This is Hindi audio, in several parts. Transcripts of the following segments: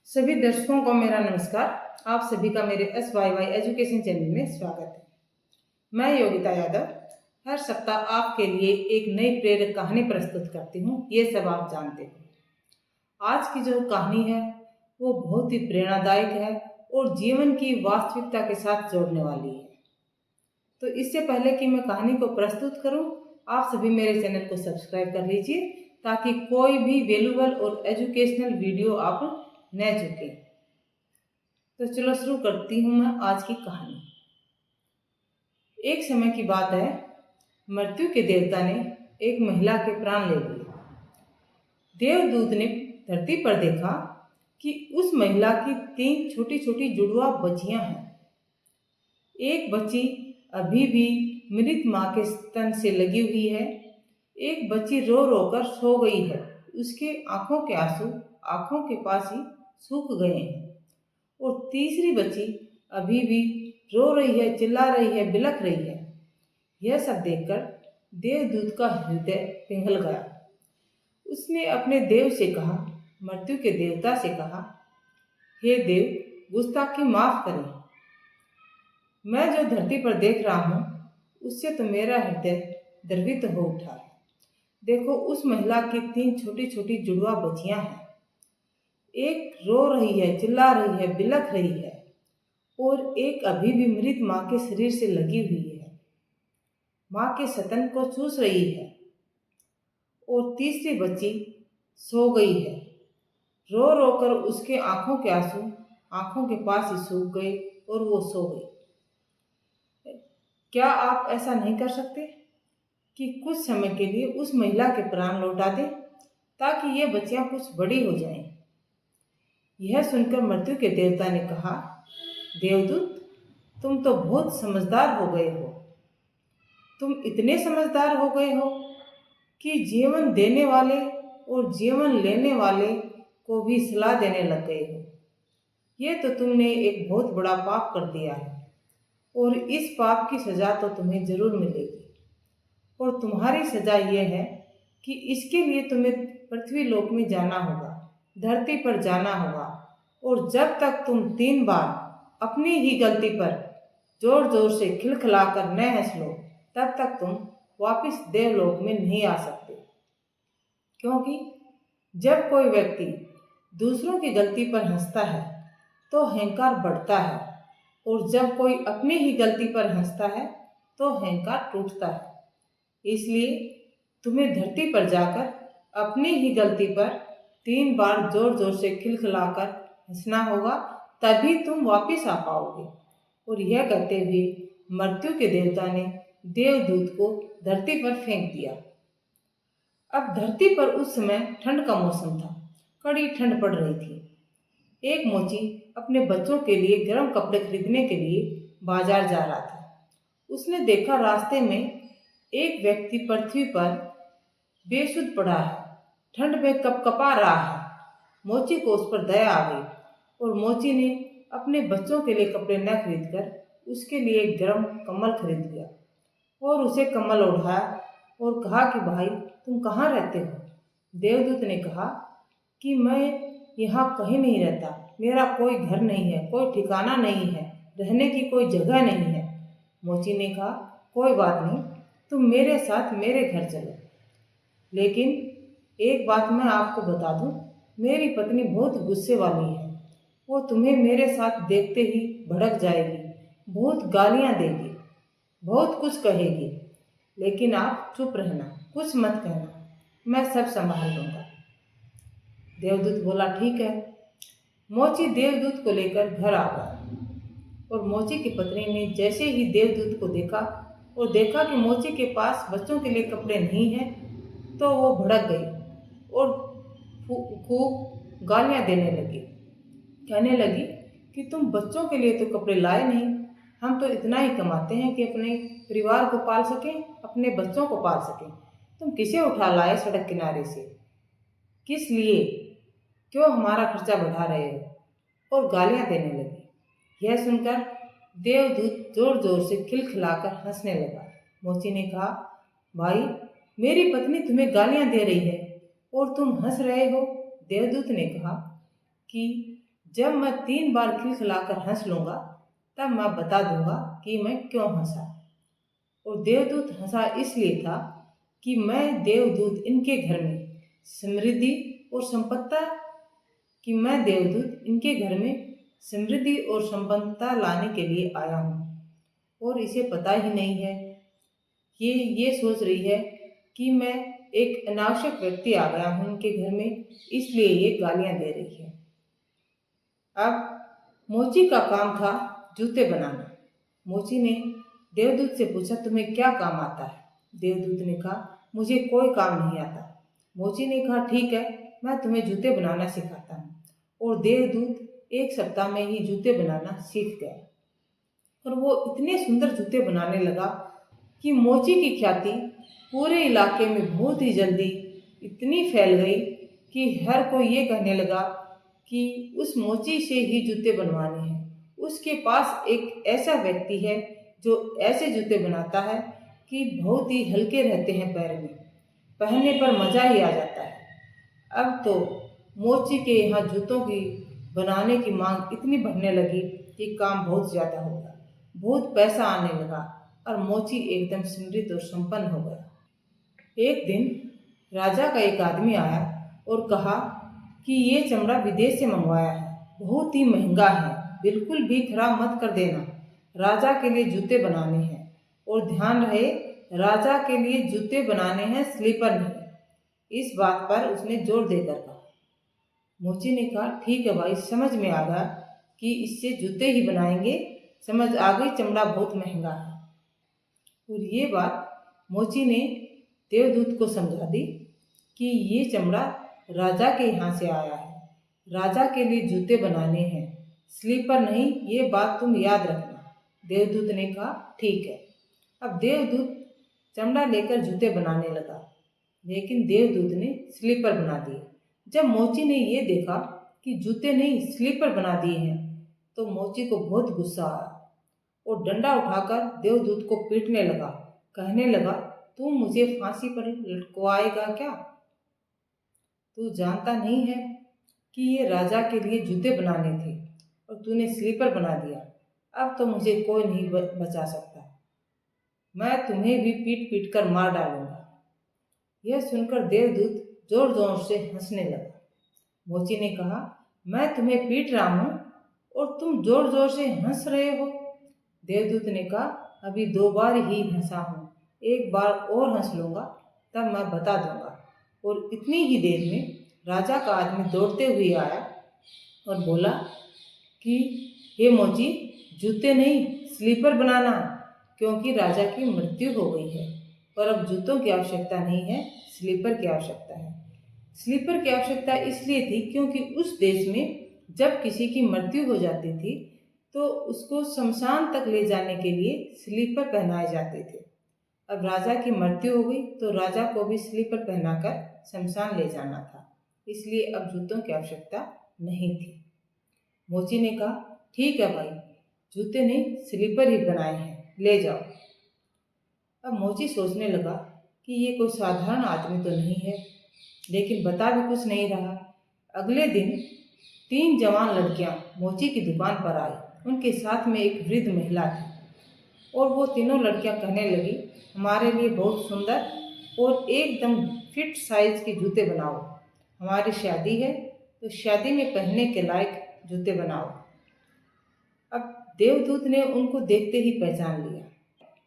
सभी दर्शकों को मेरा नमस्कार। आप सभी का मेरे SYY एजुकेशन चैनल में स्वागत है। मैं योगिता यादव हर सप्ताह आपके लिए एक नई प्रेरक कहानी प्रस्तुत करती हूँ। ये सब आप जानते हो। आज की जो कहानी है वो बहुत ही प्रेरणादायक है और जीवन की वास्तविकता के साथ जोड़ने वाली है। तो इससे पहले कि मैं कहानी को प्रस्तुत करूँ, आप सभी मेरे चैनल को सब्सक्राइब कर लीजिए ताकि कोई भी वैल्यूबल और एजुकेशनल वीडियो आप न चुके। तो चलो शुरू करती हूँ मैं आज की कहानी। एक समय की बात है, मृत्यु के देवता ने एक महिला के प्राण ले लिए। देवदूत ने धरती पर देखा कि उस महिला की 3 छोटी छोटी जुड़वा बच्चियां हैं। एक बच्ची अभी भी मृत माँ के स्तन से लगी हुई है। एक बच्ची रो रो कर सो गई है। उसके आंखों के आंसू आंखों के पास ही सूख गए हैं। और तीसरी बच्ची अभी भी रो रही है, चिल्ला रही है, बिलख रही है। यह सब देखकर देवदूत का हृदय पिघल गया। उसने अपने देव से कहा, मृत्यु के देवता से कहा, हे देव, गुस्ताखी माफ करें। मैं जो धरती पर देख रहा हूँ उससे तो मेरा हृदय द्रवित हो उठा है। देखो, उस महिला की 3 छोटी छोटी जुड़वा बच्चियां हैं। एक रो रही है, चिल्ला रही है, बिलख रही है और एक अभी भी मृत माँ के शरीर से लगी हुई है। माँ के स्तन को चूस रही है। और तीसरी बच्ची सो गई है। रो रो कर उसके आंखों के आंसू आंखों के पास ही सूख गए और वो सो गई। क्या आप ऐसा नहीं कर सकते कि कुछ समय के लिए उस महिला के प्राण लौटा दें ताकि ये बच्चियां कुछ बड़ी हो जाएं? यह सुनकर मृत्यु के देवता ने कहा, देवदूत, तुम तो बहुत समझदार हो गए हो। तुम इतने समझदार हो गए हो कि जीवन देने वाले और जीवन लेने वाले को भी सलाह देने लग गए हो। ये तो तुमने एक बहुत बड़ा पाप कर दिया है और इस पाप की सजा तो तुम्हें जरूर मिलेगी। और तुम्हारी सजा यह है कि इसके लिए तुम्हें पृथ्वी लोक में जाना होगा, धरती पर जाना होगा। और जब तक तुम 3 बार अपनी ही गलती पर जोर जोर से खिलखिलाकर न हंस लो, तब तक तुम वापिस देवलोक में नहीं आ सकते। क्योंकि जब कोई व्यक्ति दूसरों की गलती पर हंसता है तो अहंकार बढ़ता है, और जब कोई अपनी ही गलती पर हंसता है तो अहंकार टूटता है। इसलिए तुम्हें धरती पर जाकर अपनी ही गलती पर 3 बार जोर जोर से खिलखिलाकर हंसना होगा, तभी तुम वापिस आ पाओगे। और यह कहते हुए मृत्यु के देवता ने देवदूत को धरती पर फेंक दिया। अब धरती पर उस समय ठंड का मौसम था। कड़ी ठंड पड़ रही थी। एक मोची अपने बच्चों के लिए गर्म कपड़े खरीदने के लिए बाजार जा रहा था। उसने देखा रास्ते में एक व्यक्ति पृथ्वी पर बेसुध पड़ा है, ठंड में कपकपा रहा है। मोची को उस पर दया आ गई और मोची ने अपने बच्चों के लिए कपड़े न खरीदकर उसके लिए एक गर्म कंबल खरीद लिया और उसे कंबल ओढ़ाया और कहा कि भाई, तुम कहाँ रहते हो? देवदूत ने कहा कि मैं यहाँ कहीं नहीं रहता। मेरा कोई घर नहीं है, कोई ठिकाना नहीं है, रहने की कोई जगह नहीं है। मोची ने कहा, कोई बात नहीं, तुम मेरे साथ मेरे घर चलो। लेकिन एक बात मैं आपको बता दूं, मेरी पत्नी बहुत गुस्से वाली है। वो तुम्हें मेरे साथ देखते ही भड़क जाएगी, बहुत गालियां देगी, बहुत कुछ कहेगी। लेकिन आप चुप रहना, कुछ मत कहना, मैं सब संभाल लूंगा। देवदूत बोला, ठीक है। मोची देवदूत को लेकर घर आ गया और मोची की पत्नी ने जैसे ही देवदूत को देखा और देखा कि मोची के पास बच्चों के लिए कपड़े नहीं हैं, तो वो भड़क गई और खूब गालियां देने लगी। कहने लगी कि तुम बच्चों के लिए तो कपड़े लाए नहीं, हम तो इतना ही कमाते हैं कि अपने परिवार को पाल सकें, अपने बच्चों को पाल सकें। तुम किसे उठा लाए सड़क किनारे से? किस लिए? क्यों हमारा खर्चा बढ़ा रहे हो? और गालियां देने लगी। यह सुनकर देवदूत जोर जोर से खिलखिलाकर हंसने लगा। मोची ने कहा, भाई, मेरी पत्नी तुम्हें गालियां दे रही है और तुम हंस रहे हो। देवदूत ने कहा कि जब मैं 3 बार खिलखिलाकर हंस लूंगा तब मैं बता दूंगा कि मैं क्यों हंसा। और देवदूत हंसा इसलिए था कि मैं देवदूत इनके घर में समृद्धि और संपत्ता कि मैं देवदूत इनके घर में समृद्धि और संपन्नता लाने के लिए आया हूँ। और इसे पता ही नहीं है, ये सोच रही है कि मैं एक अनावश्यक व्यक्ति आ गया हूँ उनके घर में, इसलिए ये गालियाँ दे रही है। अब मोची का काम था जूते बनाना। मोची ने देवदूत से पूछा, तुम्हें क्या काम आता है? देवदूत ने कहा, मुझे कोई काम नहीं आता। मोची ने कहा, ठीक है, मैं तुम्हें जूते बनाना सिखाता हूँ। और देवदूत 1 सप्ताह में ही जूते बनाना सीख गया और वो इतने सुंदर जूते बनाने लगा कि मोची की ख्याति पूरे इलाके में बहुत ही जल्दी इतनी फैल गई कि हर कोई ये कहने लगा कि उस मोची से ही जूते बनवाने हैं। उसके पास एक ऐसा व्यक्ति है जो ऐसे जूते बनाता है कि बहुत ही हल्के रहते हैं, पैर में पहनने पर मज़ा ही आ जाता है। अब तो मोची के यहाँ जूतों की बनाने की मांग इतनी बढ़ने लगी कि काम बहुत ज़्यादा हो गया, बहुत पैसा आने लगा और मोची एकदम समृद्ध और संपन्न हो गया। एक दिन राजा का एक आदमी आया और कहा कि ये चमड़ा विदेश से मंगवाया है, बहुत ही महंगा है, बिल्कुल भी खराब मत कर देना। राजा के लिए जूते बनाने हैं और ध्यान रहे, राजा के लिए जूते बनाने हैं, स्लीपर नहीं। इस बात पर उसने जोर देकर कहा। मोची ने कहा, ठीक है भाई, समझ में आ गया कि इससे जूते ही बनाएंगे, समझ आ गई, चमड़ा बहुत महंगा है। और ये बात मोची ने देवदूत को समझा दी कि ये चमड़ा राजा के यहाँ से आया है, राजा के लिए जूते बनाने हैं, स्लीपर नहीं, ये बात तुम याद रखना। देवदूत ने कहा, ठीक है। अब देवदूत चमड़ा लेकर जूते बनाने लगा, लेकिन देवदूत ने स्लीपर बना दिए। जब मोची ने ये देखा कि जूते नहीं स्लीपर बना दिए हैं तो मोची को बहुत गुस्सा आया और डंडा उठाकर देवदूत को पीटने लगा, कहने लगा, तू मुझे फांसी पर लटकवाएगा क्या? तू जानता नहीं है कि ये राजा के लिए जूते बनाने थे और तूने स्लीपर बना दिया। अब तो मुझे कोई नहीं बचा सकता, मैं तुम्हें भी पीट पीट कर मार डालूंगा। यह सुनकर देवदूत जोर जोर से हंसने लगा। मोची ने कहा, मैं तुम्हें पीट रहा हूँ और तुम जोर जोर से हंस रहे हो? देवदूत ने कहा, अभी 2 बार ही हंसा हूँ, एक बार और हंस लूँगा तब मैं बता दूंगा। और इतनी ही देर में राजा का आदमी दौड़ते हुए आया और बोला कि हे मोची, जूते नहीं स्लीपर बनाना, क्योंकि राजा की मृत्यु हो गई है। पर अब जूतों की आवश्यकता नहीं है, स्लीपर की आवश्यकता है। स्लीपर की आवश्यकता इसलिए थी क्योंकि उस देश में जब किसी की मृत्यु हो जाती थी तो उसको शमशान तक ले जाने के लिए स्लीपर पहनाए जाते थे। अब राजा की मृत्यु हो गई तो राजा को भी स्लीपर पहनाकर शमशान ले जाना था, इसलिए अब जूतों की आवश्यकता नहीं थी। मोची ने कहा, ठीक है भाई, जूते नहीं स्लीपर ही बनाए हैं, ले जाओ। अब मोची सोचने लगा कि ये कोई साधारण आदमी तो नहीं है, लेकिन बता भी कुछ नहीं रहा। अगले दिन 3 जवान लड़कियां मोची की दुकान पर आई, उनके साथ में एक वृद्ध महिला थी और वो तीनों लड़कियां कहने लगी, हमारे लिए बहुत सुंदर और एकदम फिट साइज के जूते बनाओ, हमारी शादी है तो शादी में पहनने के लायक जूते बनाओ। अब देवदूत ने उनको देखते ही पहचान लिया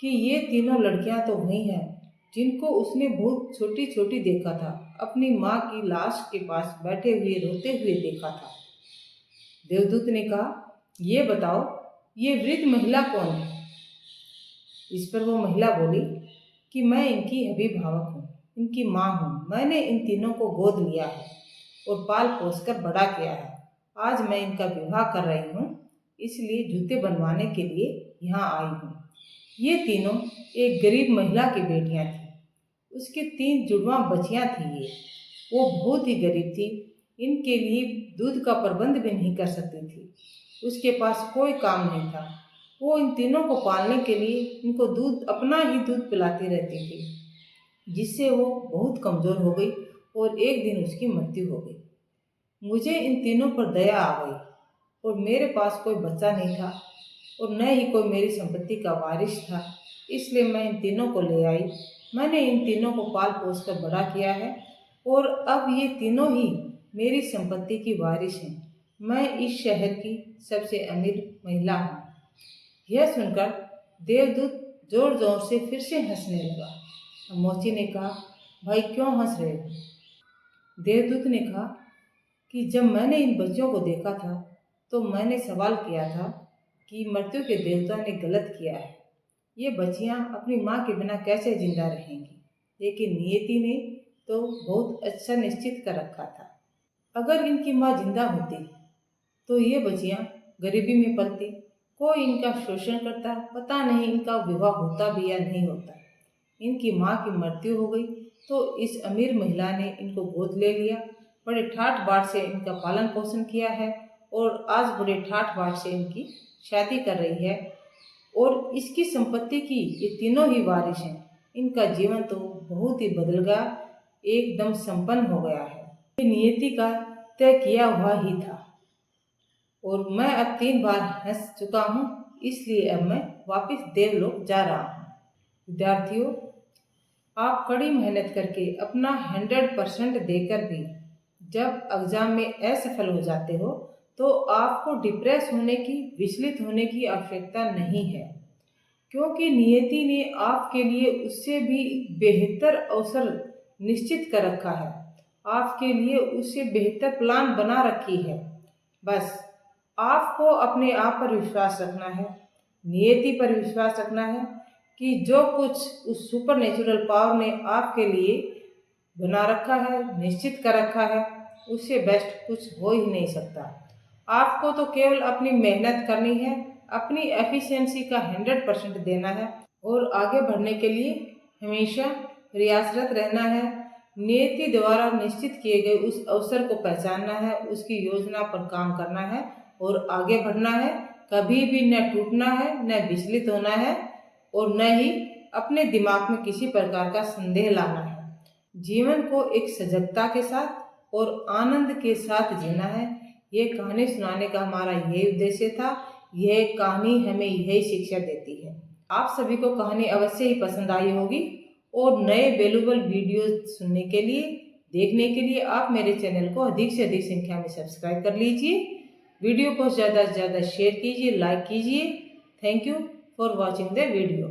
कि ये तीनों लड़कियां तो वही हैं जिनको उसने बहुत छोटी छोटी देखा था, अपनी माँ की लाश के पास बैठे हुए रोते हुए देखा था। देवदूत ने कहा, ये बताओ, ये वृद्ध महिला कौन है? इस पर वो महिला बोली कि मैं इनकी अभिभावक हूँ, इनकी माँ हूँ, मैंने इन तीनों को गोद लिया है और पाल पोस कर बड़ा किया है। आज मैं इनका विवाह कर रही हूँ, इसलिए जूते बनवाने के लिए यहाँ आई हूँ। ये तीनों एक गरीब महिला की बेटियां थीं, उसके 3 जुड़वां बच्चियां थी। वो बहुत ही गरीब थी, इनके लिए दूध का प्रबंध भी नहीं कर सकती थी, उसके पास कोई काम नहीं था। वो इन तीनों को पालने के लिए इनको दूध, अपना ही दूध पिलाती रहती थी, जिससे वो बहुत कमज़ोर हो गई और एक दिन उसकी मृत्यु हो गई। मुझे इन तीनों पर दया आ गई और मेरे पास कोई बच्चा नहीं था और न ही कोई मेरी संपत्ति का वारिस था, इसलिए मैं इन तीनों को ले आई। मैंने इन तीनों को पाल पोस कर बड़ा किया है और अब ये तीनों ही मेरी संपत्ति की वारिस हैं। मैं इस शहर की सबसे अमीर महिला हूँ। यह सुनकर देवदूत जोर जोर से फिर से हंसने लगा। मोची ने कहा, भाई क्यों हंस रहे हो? देवदूत ने कहा कि जब मैंने इन बच्चों को देखा था तो मैंने सवाल किया था कि मृत्यु के देवता ने गलत किया है। ये बच्चियां अपनी माँ के बिना कैसे जिंदा रहेंगी? लेकिन नियति ने तो बहुत अच्छा निश्चित कर रखा था। अगर इनकी माँ जिंदा होती तो ये बच्चियां गरीबी में पलती, कोई इनका शोषण करता, पता नहीं इनका विवाह होता भी या नहीं होता। इनकी माँ की मृत्यु हो गई तो इस अमीर महिला ने इनको गोद ले लिया, बड़े ठाठ बाट से इनका पालन पोषण किया है और आज बड़े ठाठ बाट से इनकी शादी कर रही है और इसकी संपत्ति की ये तीनों ही वारिस हैं। इनका जीवन तो बहुत ही बदल गया, एकदम संपन्न हो गया है। ये नियति का तय किया हुआ ही था और मैं अब 3 बार हंस चुका हूँ, इसलिए अब मैं वापस देवलोक जा रहा हूँ। विद्यार्थियों, आप कड़ी मेहनत करके अपना 100% देकर भी जब एग्जाम में असफल हो जाते हो तो आपको डिप्रेस होने की, विचलित होने की आवश्यकता नहीं है, क्योंकि नियति ने आपके लिए उससे भी बेहतर अवसर निश्चित कर रखा है। आपके लिए उससे बेहतर प्लान बना रखी है। बस आपको अपने आप पर विश्वास रखना है, नियति पर विश्वास रखना है कि जो कुछ उस सुपर नेचुरल पावर ने आपके लिए बना रखा है, निश्चित कर रखा है, उससे बेस्ट कुछ हो ही नहीं सकता। आपको तो केवल अपनी मेहनत करनी है, अपनी एफिशिएंसी का 100% देना है और आगे बढ़ने के लिए हमेशा प्रयासरत रहना है। नियति द्वारा निश्चित किए गए उस अवसर को पहचानना है, उसकी योजना पर काम करना है और आगे बढ़ना है। कभी भी न टूटना है, न विचलित होना है और न ही अपने दिमाग में किसी प्रकार का संदेह लाना है। जीवन को एक सजगता के साथ और आनंद के साथ जीना है। ये कहानी सुनाने का हमारा यही उद्देश्य था। यह कहानी हमें यही शिक्षा देती है। आप सभी को कहानी अवश्य ही पसंद आई होगी और नए वैल्यूएबल वीडियो सुनने के लिए, देखने के लिए आप मेरे चैनल को अधिक से अधिक संख्या में सब्सक्राइब कर लीजिए। वीडियो को ज़्यादा से ज़्यादा शेयर कीजिए, लाइक कीजिए। Thank you for watching the video.